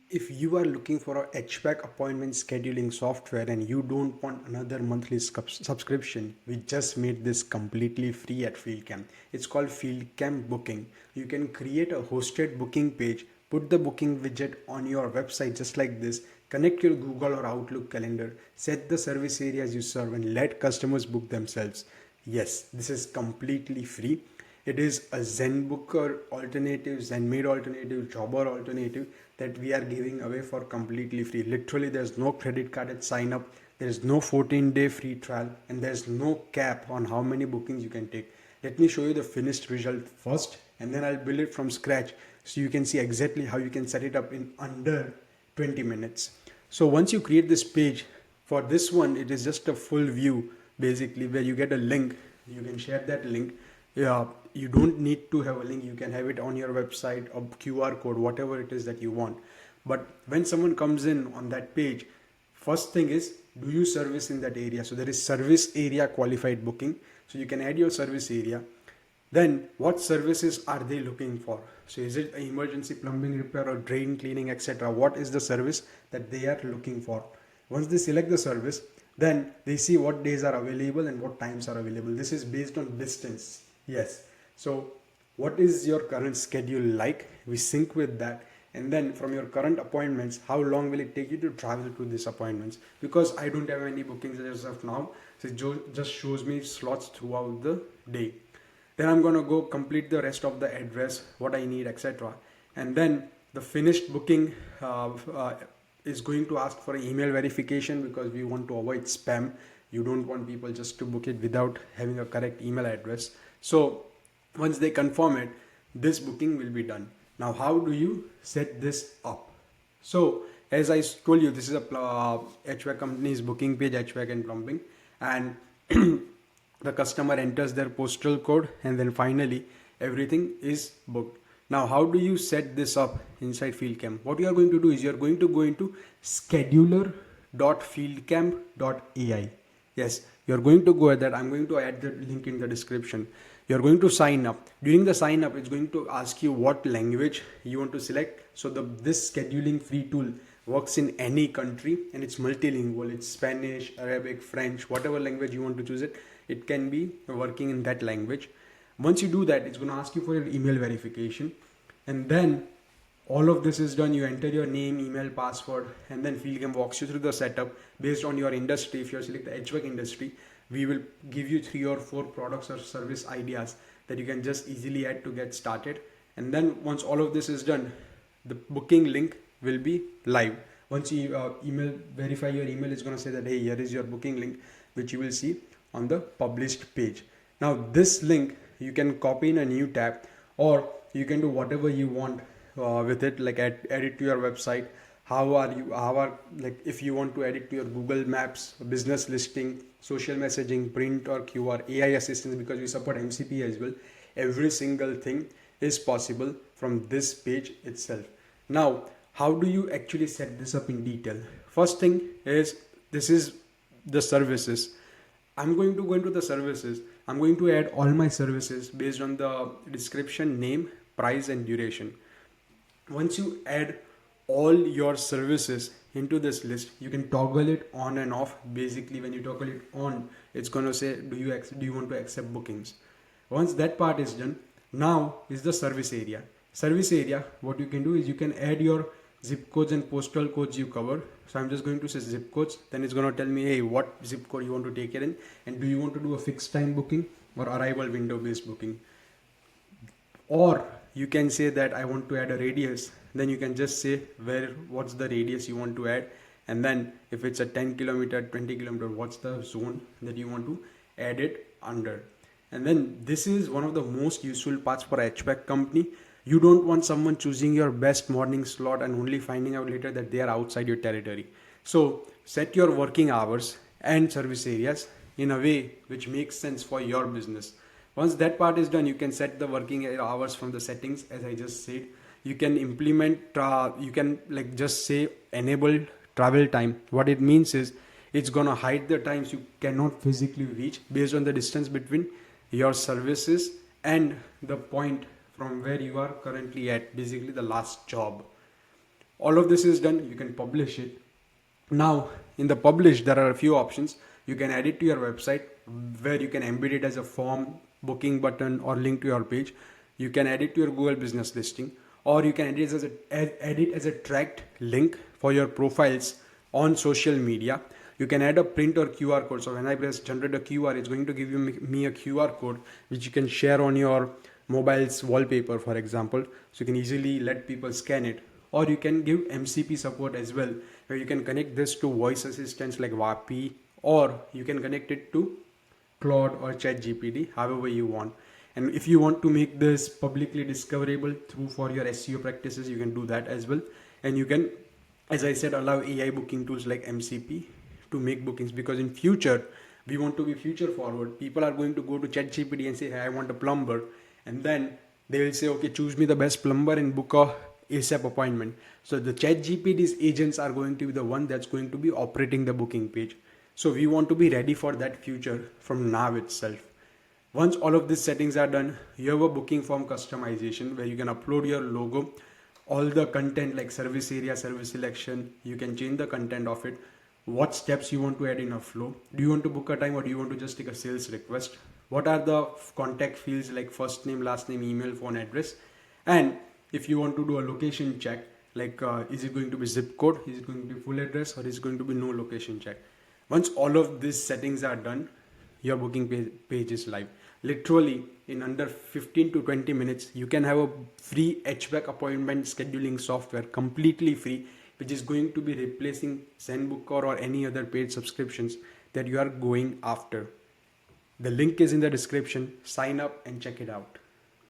If you are looking for a HVAC appointment scheduling software and you don't want another monthly subscription, we just made this completely free at FieldCamp. It's called FieldCamp Booking. You can create a hosted booking page, put the booking widget on your website just like this, connect your Google or Outlook calendar, set the service areas you serve, and let customers book themselves. Yes, this is completely free. It is a Zenbooker alternative, Zenmade alternative, Jobber alternative that we are giving away for completely free. Literally, there's no credit card at sign up, there's no 14-day free trial, and there's no cap on how many bookings you can take. Let me show you the finished result first, and then I'll build it from scratch so you can see exactly how you can set it up in under 20 minutes. So once you create this page, for this one, it is just a full view basically where you get a link. You can share that link. Yeah, you don't need to have a link. You can have it on your website or QR code, whatever it is that you want. But when someone comes in on that page, first thing is, do you service in that area? So there is service area qualified booking. So you can add your service area. Then what services are they looking for? So is it an emergency plumbing repair or drain cleaning, etc.? What is the service that they are looking for? Once they select the service, then they see what days are available and what times are available. This is based on distance. Yes. So what is your current schedule like? We sync with that. And then from your current appointments, how long will it take you to travel to these appointments? Because I don't have any bookings as of now, so it just shows me slots throughout the day. Then I'm going to go complete the rest of the address, what I need, etc. And then the finished booking is going to ask for an email verification because we want to avoid spam. You don't want people just to book it without having a correct email address. So once they confirm it, this booking will be done. Now, how do you set this up? So as I told you, this is a HVAC company's booking page, HVAC and plumbing, and the customer enters their postal code, and then finally everything is booked. Now, how do you set this up inside FieldCamp? What you are going to do is you are going to go into scheduler.fieldcamp.ai. Yes, you are going to go at that. I'm going to add the link in the description. You are going to sign up. During the sign up, it's going to ask you what language you want to select. So this scheduling free tool works in any country and it's multilingual. It's Spanish, Arabic, French, whatever language you want to choose it can be working in that language. Once you do that, it's going to ask you for your email verification, and then all of this is done. You enter your name, email, password, and then FieldCamp walks you through the setup based on your industry. If you select the HVAC industry, we will give you 3 or 4 products or service ideas that you can just easily add to get started. And then once all of this is done, the booking link will be live. Once you verify your email, it's going to say that, hey, here is your booking link, which you will see on the published page. Now this link you can copy in a new tab, or you can do whatever you want with it, like add it to your website. Like if you want to add it to your Google Maps, business listing, social messaging, print or QR, AI assistance, because we support MCP as well. Every single thing is possible from this page itself. Now, how do you actually set this up in detail? First thing is, this is the services. I'm going to go into the services. I'm going to add all my services based on the description, name, price, and duration. Once you add all your services into this list, you can toggle it on and off. Basically, when you toggle it on, it's going to say, do you want to accept bookings? Once that part is done, now is the service area. Service area, what you can do is you can add your zip codes and postal codes you cover. So I'm just going to say zip codes. Then it's going to tell me, hey, what zip code you want to take it in, and do you want to do a fixed time booking or arrival window based booking? Or you can say that I want to add a radius. Then you can just say what's the radius you want to add, and then if it's a 10 kilometer, 20 kilometer, what's the zone that you want to add it under. And then this is one of the most useful parts for a HVAC company. You don't want someone choosing your best morning slot and only finding out later that they are outside your territory. So set your working hours and service areas in a way which makes sense for your business. Once that part is done, you can set the working hours from the settings, as I just said. You can implement, you can like just say enable travel time. What it means is it's gonna hide the times you cannot physically reach based on the distance between your services and the point from where you are currently at, basically the last job. All of this is done, you can publish it. Now, in the publish, there are a few options. You can add it to your website where you can embed it as a form, booking button, or link to your page. You can add it to your Google business listing, or you can add it as a tracked link for your profiles on social media. You can add a print or QR code. So when I press generate a QR, it's going to give you me a QR code which you can share on your mobile's wallpaper, for example. So you can easily let people scan it. Or you can give MCP support as well, where you can connect this to voice assistants like WAPI, or you can connect it to Claude or ChatGPT, however you want. And if you want to make this publicly discoverable through for your SEO practices, you can do that as well. And you can, as I said, allow AI booking tools like MCP to make bookings, because in future we want to be future forward. People are going to go to ChatGPT and say, hey, I want a plumber, and then they will say, okay, choose me the best plumber and book a ASAP appointment. So the ChatGPT's agents are going to be the one that's going to be operating the booking page. So we want to be ready for that future from now itself. Once all of these settings are done, you have a booking form customization where you can upload your logo, all the content like service area, service selection. You can change the content of it, what steps you want to add in a flow. Do you want to book a time, or do you want to just take a sales request? What are the contact fields like first name, last name, email, phone address? And if you want to do a location check, like is it going to be zip code, is it going to be full address, or is it going to be no location check? Once all of these settings are done, your booking page is live. Literally in under 15 to 20 minutes, you can have a free HVAC appointment scheduling software, completely free, which is going to be replacing Zenbooker or any other paid subscriptions that you are going after. The link is in the description. Sign up and check it out.